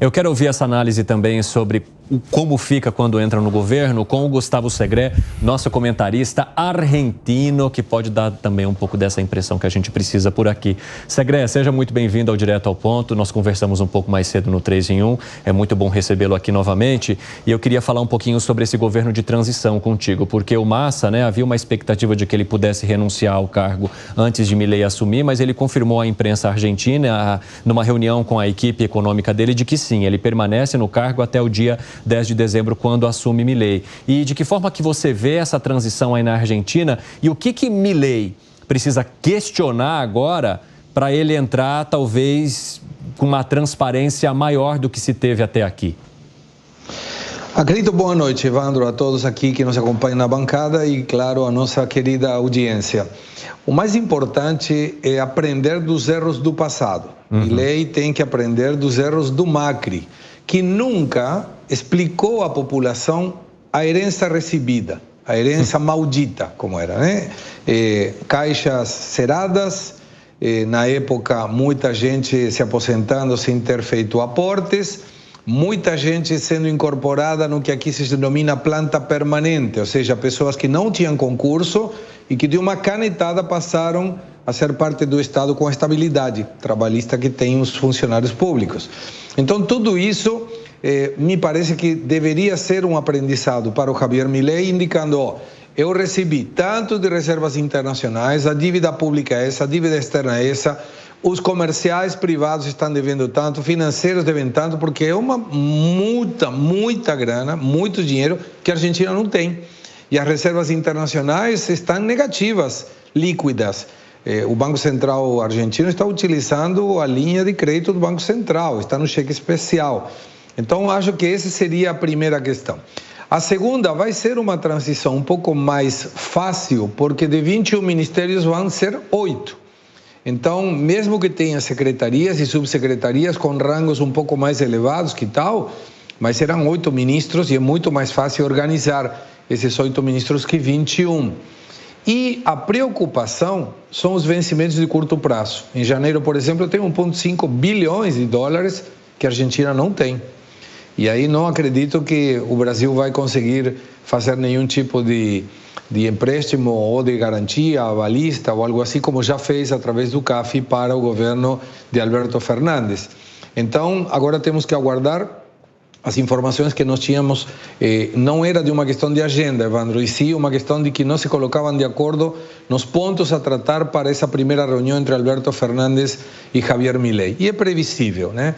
Eu quero ouvir essa análise também sobre como fica quando entra no governo com o Gustavo Segré, nosso comentarista argentino, que pode dar também um pouco dessa impressão que a gente precisa por aqui. Segré, seja muito bem-vindo ao Direto ao Ponto. Nós conversamos um pouco mais cedo no 3 em 1. É muito bom recebê-lo aqui novamente. E eu queria falar um pouquinho sobre esse governo de transição contigo, porque o Massa, havia uma expectativa de que ele pudesse renunciar ao cargo antes de Milei assumir, mas ele confirmou à imprensa argentina, numa reunião com a equipe econômica dele, de que sim, ele permanece no cargo até o dia 10 de dezembro, quando assume Milei. E de que forma que você vê essa transição aí na Argentina e o que Milei precisa questionar agora para ele entrar, talvez, com uma transparência maior do que se teve até aqui? Acredito, boa noite, Evandro, a todos aqui que nos acompanham na bancada e, claro, a nossa querida audiência. O mais importante é aprender dos erros do passado. Milei tem que aprender dos erros do Macri, que nunca explicou à população a herança recebida, a herança maldita, como era, né? Caixas cerradas, na época muita gente se aposentando sem ter feito aportes, muita gente sendo incorporada no que aqui se denomina planta permanente, ou seja, pessoas que não tinham concurso e que de uma canetada passaram a ser parte do Estado com a estabilidade trabalhista que tem os funcionários públicos. Então, tudo isso me parece que deveria ser um aprendizado para o Javier Milei, indicando, eu recebi tanto de reservas internacionais, a dívida pública é essa, a dívida externa é essa, os comerciais privados estão devendo tanto, financeiros devem tanto, porque é uma muita grana, muito dinheiro que a Argentina não tem. E as reservas internacionais estão negativas, líquidas. O Banco Central argentino está utilizando a linha de crédito do Banco Central, está no cheque especial. Então, acho que essa seria a primeira questão. A segunda vai ser uma transição um pouco mais fácil, porque de 21 ministérios vão ser 8. Então, mesmo que tenha secretarias e subsecretarias com rangos um pouco mais elevados, que tal? Mas serão 8 ministros e é muito mais fácil organizar esses 8 ministros que 21. E a preocupação são os vencimentos de curto prazo. Em janeiro, por exemplo, tem 1,5 bilhões de dólares que a Argentina não tem. E aí não acredito que o Brasil vai conseguir fazer nenhum tipo de empréstimo ou de garantia avalista ou algo assim, como já fez através do CAF para o governo de Alberto Fernandes. Então, agora temos que aguardar as informações que nós tínhamos. Não era de uma questão de agenda, Evandro, e sim uma questão de que não se colocavam de acordo nos pontos a tratar para essa primeira reunião entre Alberto Fernandes e Javier Milei. E é previsível, né?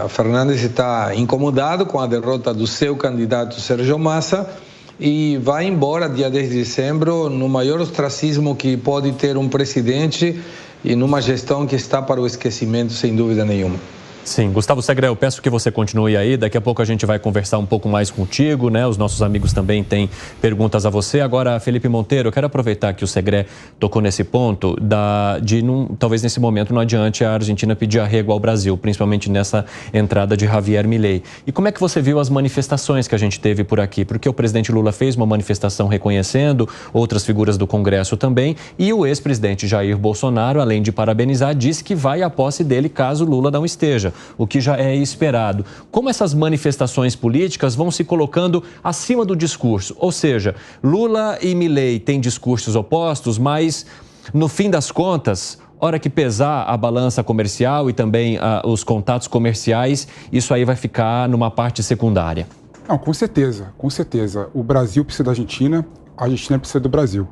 Fernandes está incomodado com a derrota do seu candidato Sérgio Massa e vai embora dia 10 de dezembro no maior ostracismo que pode ter um presidente e numa gestão que está para o esquecimento, sem dúvida nenhuma. Sim, Gustavo Segré, eu peço que você continue aí, daqui a pouco a gente vai conversar um pouco mais contigo, né? Os nossos amigos também têm perguntas a você. Agora, Felipe Monteiro, eu quero aproveitar que o Segré tocou nesse ponto, talvez nesse momento não adiante a Argentina pedir arrego ao Brasil, principalmente nessa entrada de Javier Milei. E como é que você viu as manifestações que a gente teve por aqui? Porque o presidente Lula fez uma manifestação reconhecendo, outras figuras do Congresso também, e o ex-presidente Jair Bolsonaro, além de parabenizar, disse que vai à posse dele caso Lula não esteja, o que já é esperado. Como essas manifestações políticas vão se colocando acima do discurso? Ou seja, Lula e Milei têm discursos opostos, mas, no fim das contas, hora que pesar a balança comercial e também os contatos comerciais, isso aí vai ficar numa parte secundária. Não, com certeza, com certeza. O Brasil precisa da Argentina, a Argentina precisa do Brasil.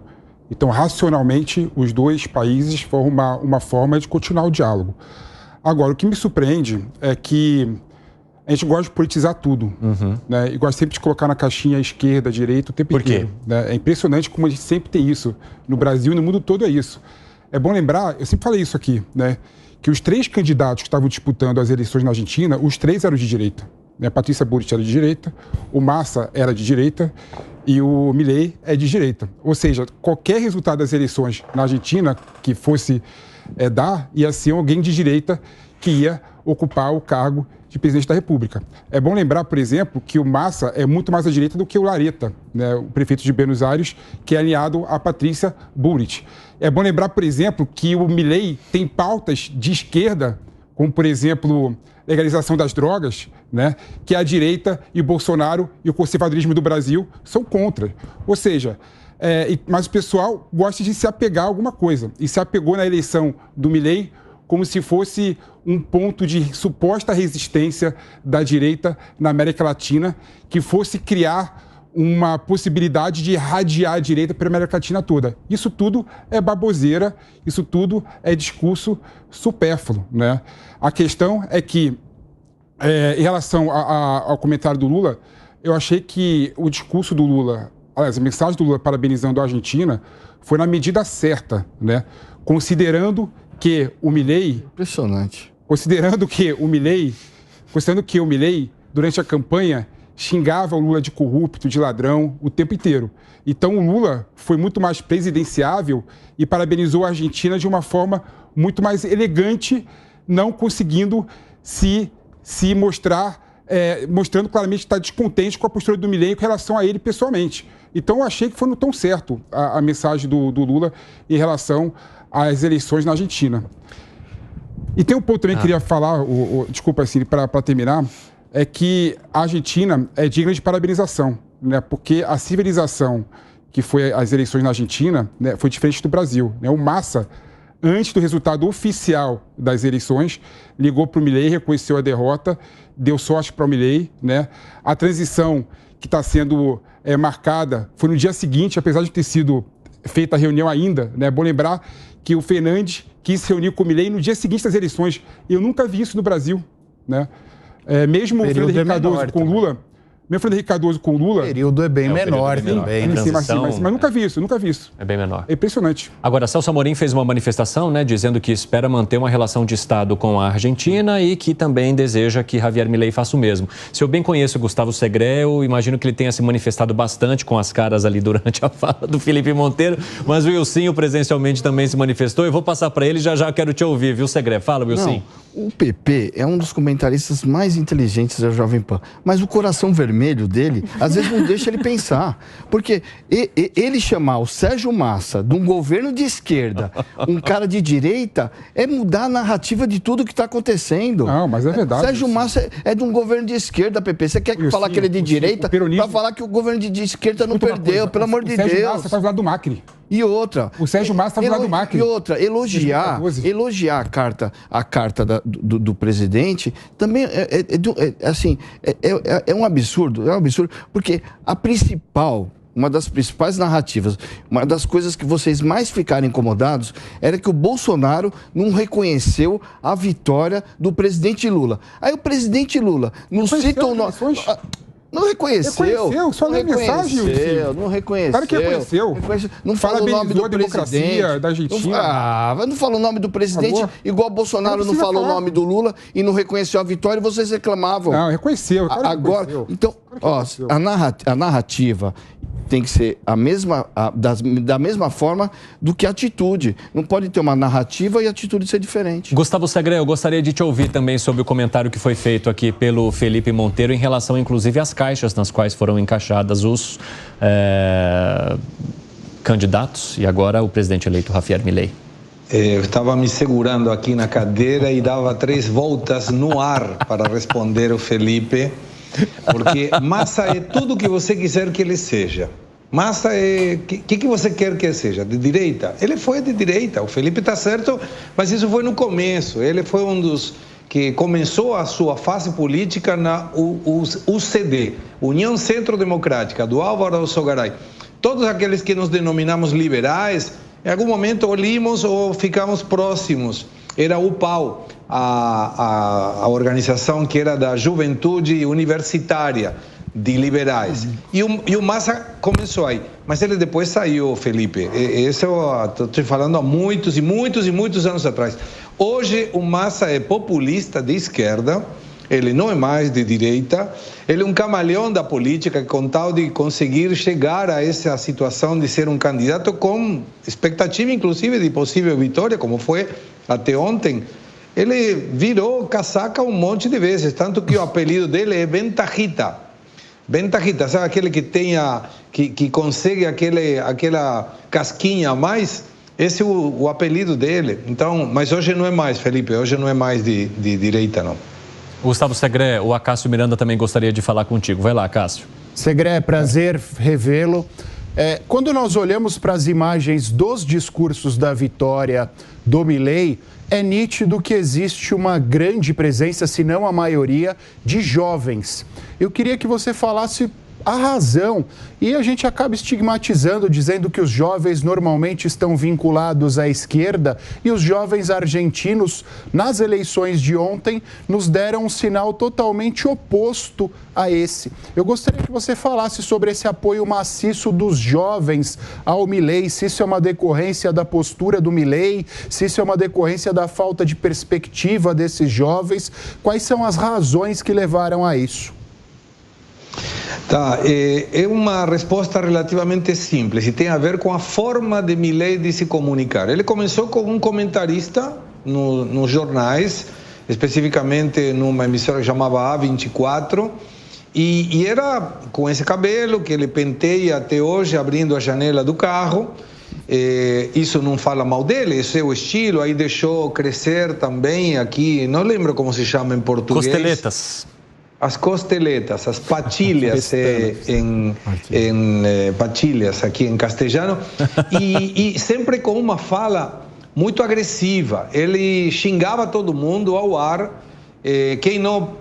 Então, racionalmente, os dois países formam uma forma de continuar o diálogo. Agora, o que me surpreende é que a gente gosta de politizar tudo, né? E gosta sempre de colocar na caixinha esquerda, direita, o tempo inteiro. Né? É impressionante como a gente sempre tem isso. No Brasil e no mundo todo é isso. É bom lembrar, eu sempre falei isso aqui, né? Que os 3 candidatos que estavam disputando as eleições na Argentina, os 3 eram de direita. Né? Patrícia Bullrich era de direita, o Massa era de direita e o Milei é de direita. Ou seja, qualquer resultado das eleições na Argentina que fosse ia ser alguém de direita que ia ocupar o cargo de presidente da República. É bom lembrar, por exemplo, que o Massa é muito mais à direita do que o Larreta, né, o prefeito de Buenos Aires, que é alinhado a Patrícia Bullrich. É bom lembrar, por exemplo, que o Milei tem pautas de esquerda, como, por exemplo, legalização das drogas, né, que a direita e Bolsonaro e o conservadorismo do Brasil são contra. Ou seja, mas o pessoal gosta de se apegar a alguma coisa. E se apegou na eleição do Milei como se fosse um ponto de suposta resistência da direita na América Latina, que fosse criar uma possibilidade de irradiar a direita para a América Latina toda. Isso tudo é baboseira, isso tudo é discurso supérfluo, né? A questão é que, em relação ao comentário do Lula, eu achei que o discurso do Lula, aliás, a mensagem do Lula parabenizando a Argentina foi na medida certa, né? Considerando que o Milei... Impressionante. Considerando que o Milei, durante a campanha, xingava o Lula de corrupto, de ladrão, o tempo inteiro. Então, o Lula foi muito mais presidenciável e parabenizou a Argentina de uma forma muito mais elegante, não conseguindo se mostrar, mostrando claramente que está descontente com a postura do Milei com relação a ele pessoalmente. Então, eu achei que foi no tom certo a mensagem do Lula em relação às eleições na Argentina. E tem um ponto também que eu queria falar, desculpa, assim, para terminar, é que a Argentina é digna de parabenização, né? Porque a civilização que foi as eleições na Argentina, né, foi diferente do Brasil, né? O Massa, antes do resultado oficial das eleições, ligou para o Milei, reconheceu a derrota, deu sorte para o Milei, né? A transição que está sendo marcada foi no dia seguinte, apesar de ter sido feita a reunião ainda, né? É bom lembrar que o Fernandes quis se reunir com o Milei no dia seguinte das eleições. Eu nunca vi isso no Brasil, né? Mesmo o Fernando Henrique Cardoso com Lula... Meu Fernando Henrique Cardoso com Lula... O período é bem menor também. Mas nunca vi isso, É bem menor. É impressionante. Agora, Celso Amorim fez uma manifestação, né, dizendo que espera manter uma relação de Estado com a Argentina e que também deseja que Javier Milei faça o mesmo. Se eu bem conheço o Gustavo Segré, eu imagino que ele tenha se manifestado bastante com as caras ali durante a fala do Felipe Monteiro, mas o Wilsinho presencialmente também se manifestou. Eu vou passar para ele, já quero te ouvir, viu, Segré? Fala, Wilsinho. O PP é um dos comentaristas mais inteligentes da Jovem Pan, mas o coração vermelho dele, às vezes não deixa ele pensar, porque ele chamar o Sérgio Massa de um governo de esquerda, um cara de direita, é mudar a narrativa de tudo que está acontecendo. Não, mas é verdade. Sérgio Massa é de um governo de esquerda, PP. Você quer falar que ele é de direita para falar que o governo de esquerda não perdeu, pelo amor de Deus. O Sérgio Massa está do lado do Macri. E outra... O Sérgio Massa está do lado do Macri. E outra, elogiar a carta do presidente também é um absurdo, porque uma das principais narrativas, uma das coisas que vocês mais ficaram incomodados era que o Bolsonaro não reconheceu a vitória do presidente Lula. Aí o presidente Lula não cita o nome... Não reconheceu. Só leu mensagem, não reconheceu. Claro que reconheceu. Não fala o nome do democracia da Argentina. Não fala o nome do presidente, igual Bolsonaro não falou o nome do Lula e não reconheceu a vitória e vocês reclamavam. Não, reconheceu. Agora, então, a narrativa tem que ser da mesma forma do que a atitude. Não pode ter uma narrativa e a atitude ser diferente. Gustavo Segré, eu gostaria de te ouvir também sobre o comentário que foi feito aqui pelo Felipe Monteiro em relação, inclusive, às caixas nas quais foram encaixadas os candidatos e agora o presidente eleito Javier Milei. Eu estava me segurando aqui na cadeira e dava 3 voltas no ar para responder o Felipe. Porque Massa é tudo que você quiser que ele seja. Massa é... O que você quer que ele seja? De direita? Ele foi de direita. O Felipe está certo, mas isso foi no começo. Ele foi um dos que começou a sua fase política na UCD, União Centro Democrática, do Álvaro Alzogaray. Todos aqueles que nos denominamos liberais, em algum momento olimos ou ficamos próximos. Era o PAU, a organização que era da juventude universitária de liberais. E o Massa começou aí. Mas ele depois saiu, Felipe. Esse eu estou te falando há muitos e muitos e muitos anos atrás. Hoje o Massa é populista de esquerda, ele não é mais de direita, ele é um camaleão da política com tal de conseguir chegar a essa situação de ser um candidato com expectativa, inclusive, de possível vitória, como foi até ontem. Ele virou casaca um monte de vezes, tanto que o apelido dele é Ventajita. Ventajita, sabe aquele que que consegue aquela casquinha a mais? Esse é o apelido dele. Então, mas hoje não é mais, Felipe, hoje não é mais de direita, não. Gustavo Segré, o Acácio Miranda também gostaria de falar contigo. Vai lá, Acácio. Segré, prazer revê-lo. Quando nós olhamos para as imagens dos discursos da vitória do Milei, é nítido que existe uma grande presença, se não a maioria, de jovens. Eu queria que você falasse a razão, e a gente acaba estigmatizando, dizendo que os jovens normalmente estão vinculados à esquerda, e os jovens argentinos, nas eleições de ontem, nos deram um sinal totalmente oposto a esse. Eu gostaria que você falasse sobre esse apoio maciço dos jovens ao Milei, se isso é uma decorrência da postura do Milei, se isso é uma decorrência da falta de perspectiva desses jovens, quais são as razões que levaram a isso? Tá, é uma resposta relativamente simples e tem a ver com a forma de Milei de se comunicar. Ele começou como um comentarista nos jornais, especificamente numa emissora que chamava A24, e era com esse cabelo que ele penteia até hoje, abrindo a janela do carro. Isso não fala mal dele, esse é o estilo. Aí deixou crescer também aqui, não lembro como se chama em português. Costeletas. As costeletas, as patilhas, patilhas aqui em castelhano, e sempre com uma fala muito agressiva. Ele xingava todo mundo ao ar, quem não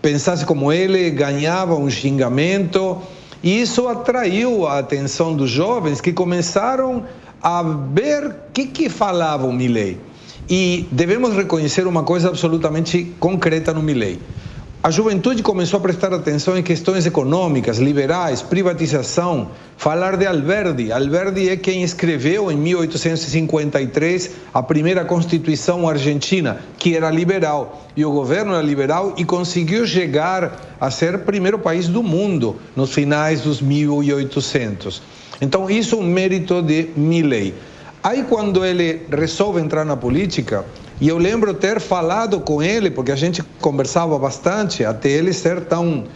pensasse como ele ganhava um xingamento, e isso atraiu a atenção dos jovens que começaram a ver o que falava o Milei. E devemos reconhecer uma coisa absolutamente concreta no Milei. A juventude começou a prestar atenção em questões econômicas, liberais, privatização, falar de Alberdi. Alberdi é quem escreveu em 1853 a primeira Constituição argentina, que era liberal, e o governo era liberal e conseguiu chegar a ser o primeiro país do mundo nos finais dos 1800. Então, isso é um mérito de Milei. Aí, quando ele resolve entrar na política, e eu lembro ter falado com ele, porque a gente conversava bastante, até ele ser tão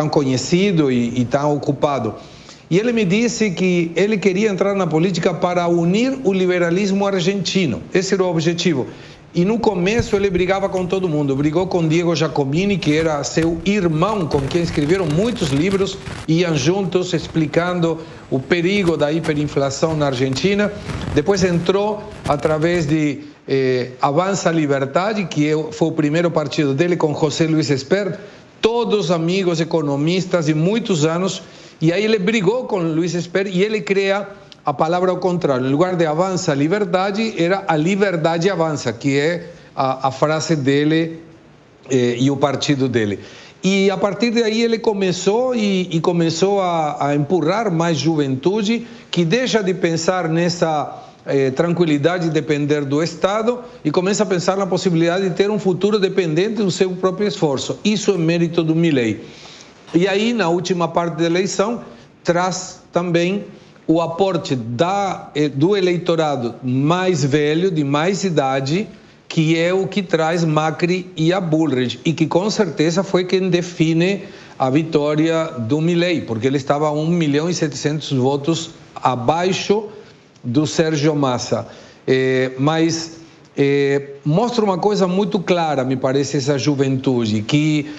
conhecido e tão ocupado. E ele me disse que ele queria entrar na política para unir o liberalismo argentino. Esse era o objetivo. E no começo ele brigava com todo mundo. Brigou com Diego Giacomini, que era seu irmão, com quem escreveram muitos livros, iam juntos explicando o perigo da hiperinflação na Argentina. Depois entrou através de Avança Liberdade, que foi o primeiro partido dele, com José Luis Esper, todos amigos economistas de muitos anos. E aí ele brigou com Luis Esper e ele cria a palavra ao contrário. Em lugar de Avança Liberdade, era a Liberdade Avança, que é a frase dele e o partido dele. E a partir daí ele começou começou a empurrar mais juventude, que deixa de pensar nessa tranquilidade de depender do Estado e começa a pensar na possibilidade de ter um futuro dependente do seu próprio esforço. Isso é mérito do Milei. E aí, na última parte da eleição, traz também o aporte do eleitorado mais velho, de mais idade, que é o que traz Macri e a Bullrich, e que com certeza foi quem define a vitória do Milei, porque ele estava a 1.700.000 votos abaixo do Sérgio Massa. Mas mostra uma coisa muito clara, me parece, essa juventude, que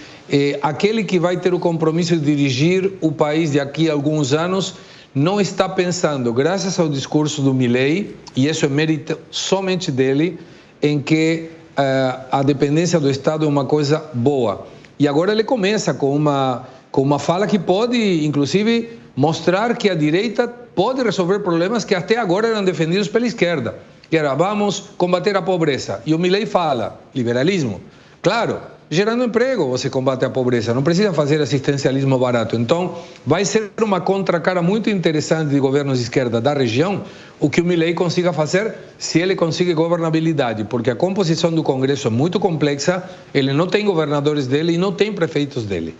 aquele que vai ter o compromisso de dirigir o país daqui a alguns anos não está pensando, graças ao discurso do Milei, e isso é mérito somente dele, em que a dependência do Estado é uma coisa boa. E agora ele começa com uma fala que pode, inclusive, mostrar que a direita pode resolver problemas que até agora eram defendidos pela esquerda, que era, vamos combater a pobreza. E o Milei fala, liberalismo. Claro, gerando emprego você combate a pobreza, não precisa fazer assistencialismo barato. Então, vai ser uma contracara muito interessante de governos de esquerda da região, o que o Milei consiga fazer, se ele consegue governabilidade, porque a composição do Congresso é muito complexa, ele não tem governadores dele e não tem prefeitos dele.